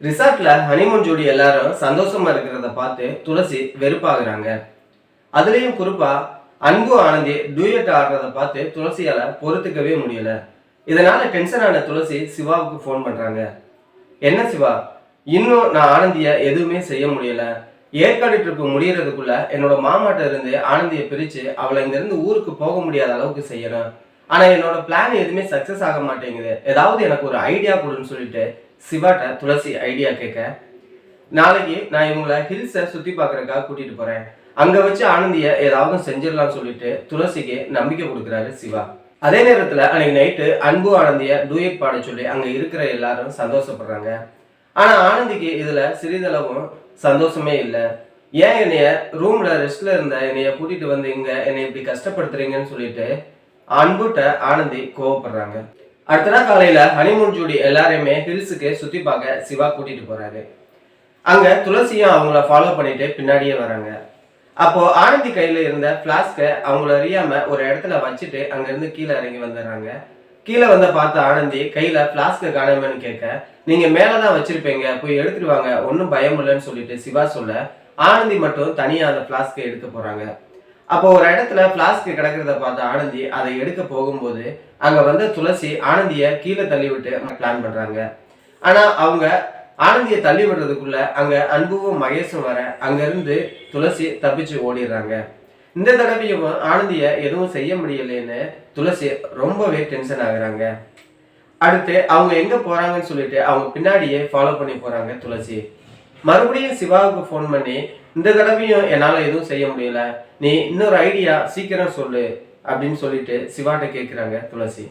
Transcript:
ரிசார்ட்ல honeymoon ஜோடி எல்லாரும் சந்தோஷமா இருக்கிறத பார்த்து துளசி வெறுப்பாகிறாங்க. அதுலயும் குறிப்பா அன்பு ஆனந்தி டூயட் ஆடுறத பார்த்து துளசியால பொறுத்துக்கவே முடியல. இதனால டென்ஷன் ஆன துளசி சிவாவுக்கு ஃபோன் பண்றாங்க. என்ன சிவா, இன்னும் நான் ஆனந்திய எதுவுமே செய்ய முடியல. ஏற்காடு ட்ரிப் முடியறதுக்குள்ள என்னோட மாமாட்ட இருந்து ஆனந்தியை பிரிச்சு அவளை இங்க இருந்து ஊருக்கு போக முடியாத அளவுக்கு செய்யணும். ஆனா என்னோட பிளான் எதுவுமே சக்சஸ் ஆக மாட்டேங்குது. ஏதாவது எனக்கு ஒரு ஐடியா கொடுன்னு சொல்லிட்டு சிவாட்ட துளசி ஐடியா கேட்க, நாளைக்கு நான் இவங்களை ஹில்ஸை சுத்தி பார்க்கறதுக்காக கூட்டிட்டு போறேன், அங்க வச்சு ஆனந்திய ஏதாவது செஞ்சிடலாம்னு சொல்லிட்டு துளசிக்கு நம்பிக்கை கொடுக்குறாரு சிவா. அதே நேரத்துல அன்னைக்கு நைட்டு அன்பு ஆனந்திய டூயட் பாட சொல்லி அங்க இருக்கிற எல்லாரும் சந்தோஷப்படுறாங்க. ஆனா ஆனந்திக்கு இதுல சிறிதளவும் சந்தோஷமே இல்லை. ஏன் என்னைய ரூம்ல ரெஸ்ட்ல இருந்த என்னைய கூட்டிட்டு வந்து இங்க என்னை இப்படி கஷ்டப்படுத்துறீங்கன்னு சொல்லிட்டு அன்புட்ட ஆனந்தி கோவப்படுறாங்க. அடுத்த நாள் காலையில ஹனிமூன் ஜோடி எல்லாரையுமே ஹில்ஸுக்கு சுத்தி பார்க்க சிவா கூட்டிட்டு போறாரு. அங்க துளசியும் அவங்கள ஃபாலோ பண்ணிட்டு பின்னாடியே வராங்க. அப்போ ஆனந்தி கையில இருந்த பிளாஸ்க அவங்கள அறியாம ஒரு இடத்துல வச்சுட்டு அங்க இருந்து கீழே இறங்கி வந்துடுறாங்க. கீழே வந்த பார்த்த ஆனந்தி கையில பிளாஸ்க காணாமன்னு கேட்க, நீங்க மேலதான் வச்சிருப்பீங்க, போய் எடுத்துட்டு வாங்க, ஒன்னும் பயம் இல்லைன்னு சொல்லிட்டு சிவா சொல்ல, ஆனந்தி மட்டும் தனியா அந்த பிளாஸ்க எடுக்க போறாங்க. அப்போ ஒரு இடத்துல பிளாஸ்க் கிடக்கிறத பார்த்த ஆனந்தி அதை எடுக்க போகும்போது அங்க வந்து துளசி ஆனந்திய கீழே தள்ளி விட்டு பிளான் பண்றாங்க. ஆனா அவங்க ஆனந்தியை தள்ளி விடுறதுக்குள்ள அங்க அன்புவும் மகேஷும் வர அங்க இருந்து துளசி தப்பிச்சு ஓடிடுறாங்க. இந்த தடவையும் ஆனந்திய எதுவும் செய்ய முடியலன்னு துளசி ரொம்பவே டென்ஷன் ஆகுறாங்க. அடுத்து அவங்க எங்க போறாங்கன்னு சொல்லிட்டு அவங்க பின்னாடியே ஃபாலோ பண்ணி போறாங்க துளசி. மறுபடியும் சிவாவுக்கு ஃபோன் பண்ணி, இந்த தடவையும் என்னால எதுவும் செய்ய முடியல, நீ இன்னொரு ஐடியா சீக்கிரம் சொல்லு அப்படின்னு சொல்லிட்டு சிவாட்ட கேட்குறாங்க துளசி.